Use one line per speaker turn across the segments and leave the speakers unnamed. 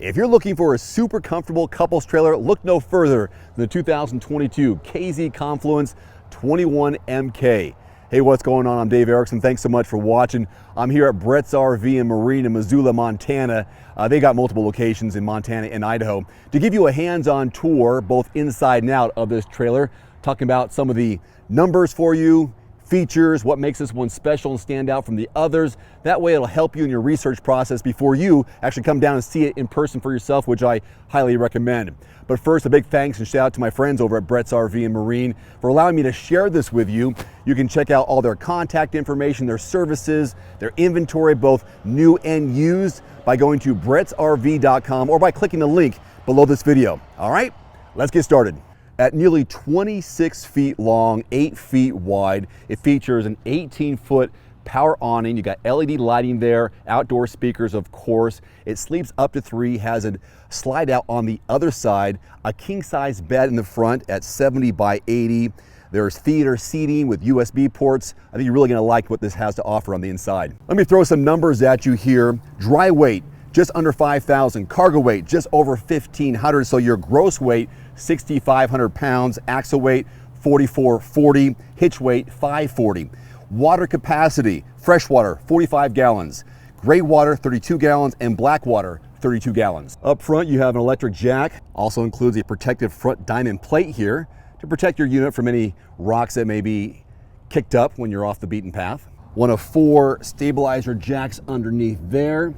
If you're looking for a super comfortable couples trailer, look no further than the 2022 KZ Confluence 21MK. Hey, what's going on? I'm Dave Erickson. Thanks so much for watching. I'm here at Brett's RV and Marine in Missoula, Montana. They got multiple locations in Montana and Idaho to give you a hands-on tour, both inside and out of this trailer, talking about some of the numbers for you, features, what makes this one special and stand out from the others. That way it'll help you in your research process before you actually come down and see it in person for yourself, which I highly recommend. But first, a big thanks and shout out to my friends over at Brett's RV and Marine for allowing me to share this with you. You can check out all their contact information, their services, their inventory, both new and used, by going to brettsrv.com or by clicking the link below this video. All right, let's get started. At nearly 26 feet long, 8 feet wide, it features an 18-foot power awning. You got LED lighting there, outdoor speakers, of course. It sleeps up to 3, has a slide out on the other side, a king-size bed in the front at 70 by 80. There's theater seating with USB ports. I think you're really gonna like what this has to offer on the inside. Let me throw some numbers at you here. Dry weight, just under 5,000. Cargo weight, just over 1,500. So your gross weight, 6,500 pounds. Axle weight, 4,440. Hitch weight, 540. Water capacity, fresh water, 45 gallons. Gray water, 32 gallons, and black water, 32 gallons. Up front, you have an electric jack. Also includes a protective front diamond plate here to protect your unit from any rocks that may be kicked up when you're off the beaten path. One of 4 stabilizer jacks underneath there.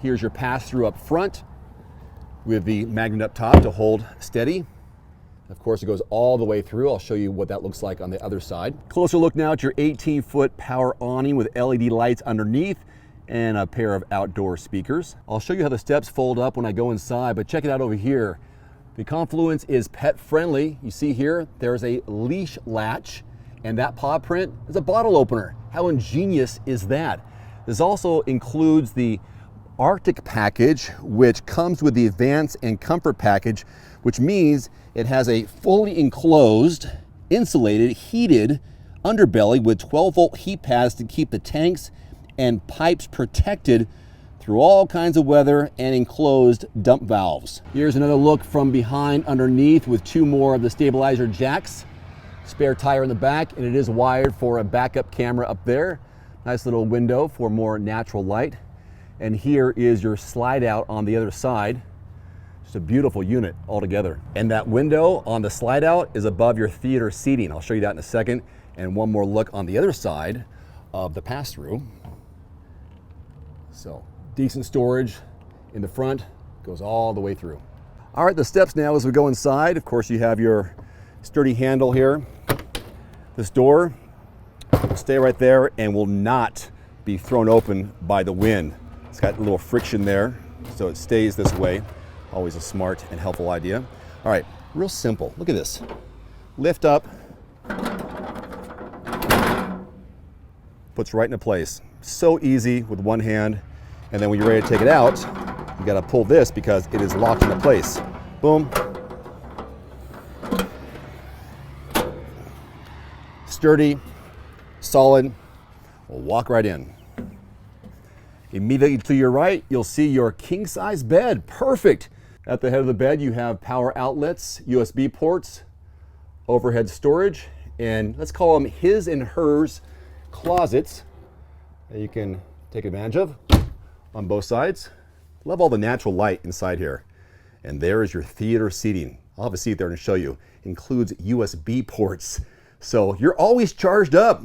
Here's your pass-through up front with the magnet up top to hold steady. Of course, it goes all the way through. I'll show you what that looks like on the other side. Closer look now at your 18-foot power awning with LED lights underneath and a pair of outdoor speakers. I'll show you how the steps fold up when I go inside, but check it out over here. The Confluence is pet friendly. You see here, there's a leash latch, and that paw print is a bottle opener. How ingenious is that? This also includes the Arctic package, which comes with the Advance and Comfort package, which means it has a fully enclosed, insulated, heated underbelly with 12-volt heat pads to keep the tanks and pipes protected through all kinds of weather, and enclosed dump valves. Here's another look from behind underneath with 2 more of the stabilizer jacks. Spare tire in the back, and it is wired for a backup camera up there. Nice little window for more natural light. And here is your slide out on the other side. Just a beautiful unit altogether. And that window on the slide out is above your theater seating. I'll show you that in a second. And one more look on the other side of the pass-through. So decent storage in the front, goes all the way through. All right, the steps now as we go inside. Of course, you have your sturdy handle here. This door will stay right there and will not be thrown open by the wind. It's got a little friction there, so it stays this way. Always a smart and helpful idea. All right, real simple. Look at this. Lift up, puts right into place. So easy with one hand. And then when you're ready to take it out, you gotta pull this because it is locked into place. Boom. Sturdy, solid, will walk right in. Immediately to your right, you'll see your king-size bed. Perfect. At the head of the bed, you have power outlets, USB ports, overhead storage, and let's call them his and hers closets that you can take advantage of on both sides. Love all the natural light inside here. And there is your theater seating. I'll have a seat there and show you. Includes USB ports. So you're always charged up,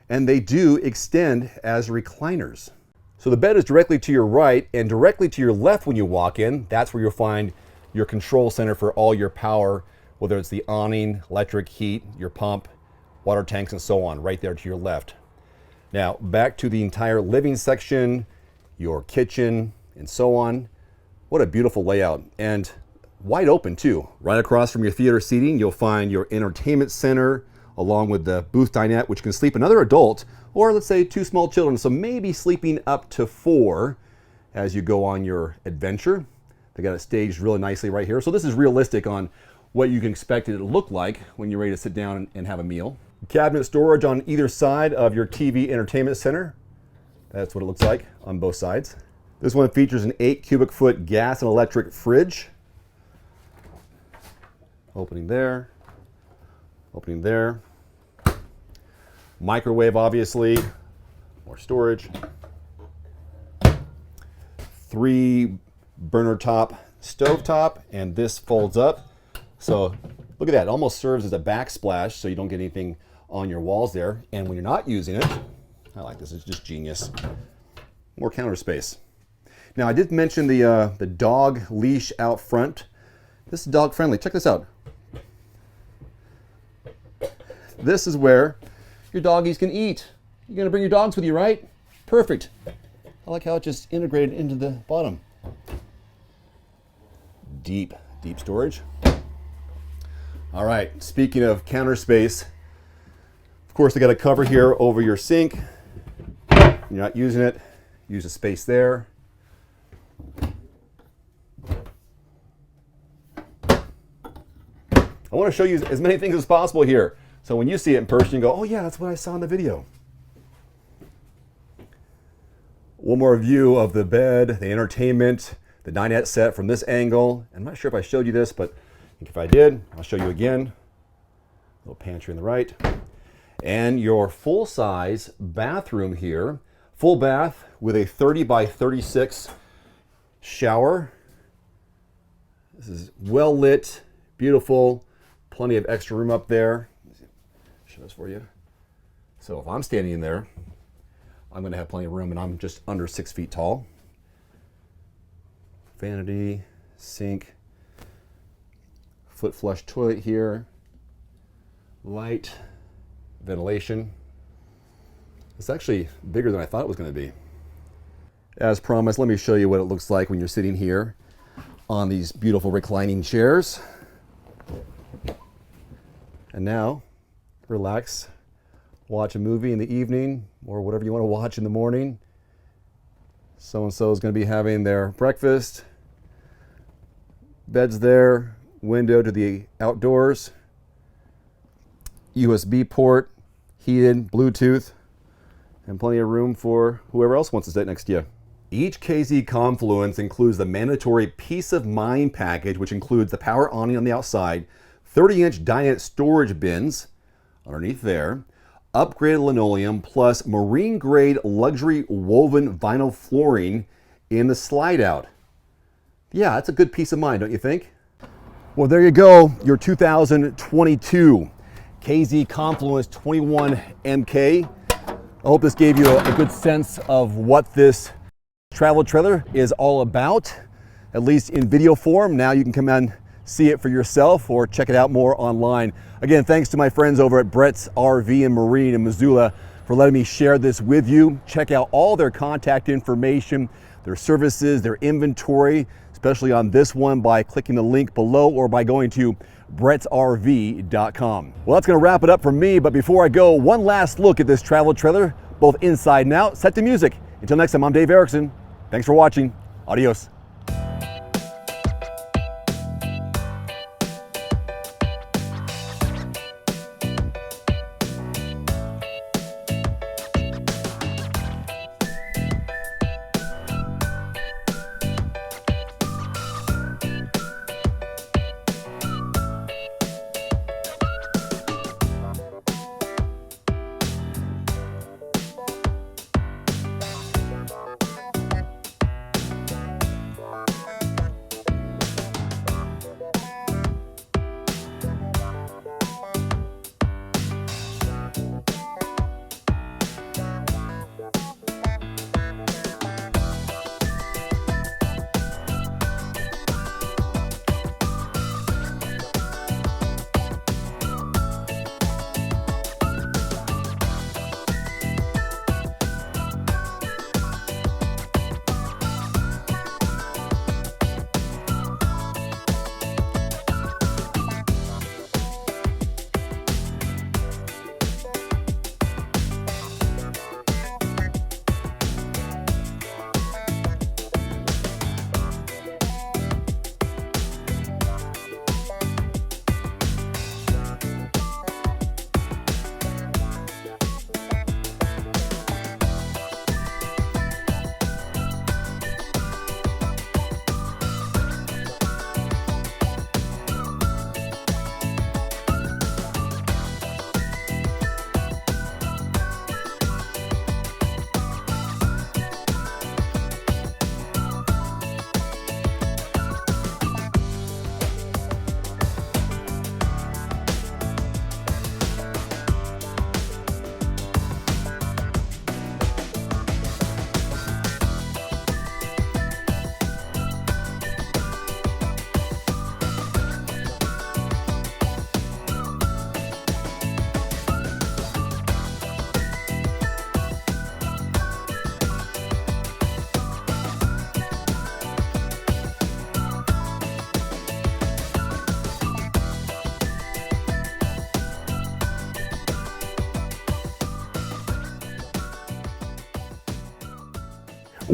and they do extend as recliners. So the bed is directly to your right, and directly to your left when you walk in. That's where you'll find your control center for all your power, whether it's the awning, electric heat, your pump, water tanks, and so on, right there to your left. Now, back to the entire living section, your kitchen, and so on. What a beautiful layout, and wide open too. Right across from your theater seating, you'll find your entertainment center, along with the booth dinette, which can sleep another adult, or let's say 2 small children, so maybe sleeping up to 4 as you go on your adventure. They got it staged really nicely right here. So this is realistic on what you can expect it to look like when you're ready to sit down and have a meal. Cabinet storage on either side of your TV entertainment center. That's what it looks like on both sides. This one features an 8 cubic foot gas and electric fridge. Opening there, opening there. Microwave, obviously, more storage. 3 burner top stove top, and this folds up. So look at that, it almost serves as a backsplash so you don't get anything on your walls there. And when you're not using it, I like this, it's just genius. More counter space. Now I did mention the dog leash out front. This is dog friendly, check this out. This is where your doggies can eat. You're gonna bring your dogs with you, right? Perfect. I like how it just integrated into the bottom. Deep storage. All right, speaking of counter space, of course they got a cover here over your sink. You're not using it, use a space there. I want to show you as many things as possible here. So when you see it in person, you go, oh yeah, that's what I saw in the video. One more view of the bed, the entertainment, the dinette set from this angle. I'm not sure if I showed you this, but I think if I did, I'll show you again. Little pantry on the right. And your full-size bathroom here. Full bath with a 30 by 36 shower. This is well lit, beautiful, plenty of extra room up there. Show this for you. So if I'm standing in there, I'm going to have plenty of room, and I'm just under 6 feet tall. Vanity, sink, foot flush toilet here, light, ventilation. It's actually bigger than I thought it was going to be. As promised, let me show you what it looks like when you're sitting here on these beautiful reclining chairs. And now, relax, watch a movie in the evening or whatever you want to watch in the morning. So-and-so is going to be having their breakfast. Bed's there, window to the outdoors, USB port, heated, Bluetooth, and plenty of room for whoever else wants to sit next to you. Each KZ Confluence includes the mandatory Peace of Mind package, which includes the power awning on the outside, 30-inch dinette storage bins underneath there, upgraded linoleum, plus marine-grade luxury woven vinyl flooring in the slide-out. Yeah, that's a good peace of mind, don't you think? Well, there you go, your 2022 KZ Confluence 21MK. I hope this gave you a good sense of what this travel trailer is all about, at least in video form. Now you can come and see it for yourself or check it out more online. Again, thanks to my friends over at Brett's RV and Marine in Missoula for letting me share this with you. Check out all their contact information, their services, their inventory, especially on this one by clicking the link below or by going to brettsrv.com. Well, that's gonna wrap it up for me, but before I go, one last look at this travel trailer, both inside and out. Set to music. Until next time, I'm Dave Erickson. Thanks for watching. Adios.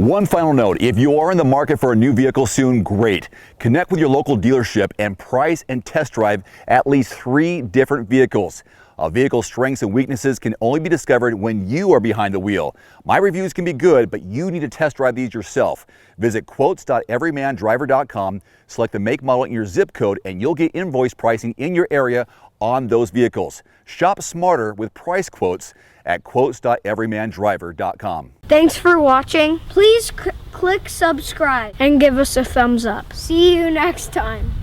One final note, if you are in the market for a new vehicle soon, great. Connect with your local dealership and price and test drive at least 3 different vehicles. A vehicle's strengths and weaknesses can only be discovered when you are behind the wheel. My reviews can be good, but you need to test drive these yourself. Visit quotes.everymandriver.com, select the make, model, and your zip code, and you'll get invoice pricing in your area on those vehicles. Shop smarter with price quotes at quotes.everymandriver.com.
Thanks for watching. Please click subscribe and give us a thumbs up. See you next time.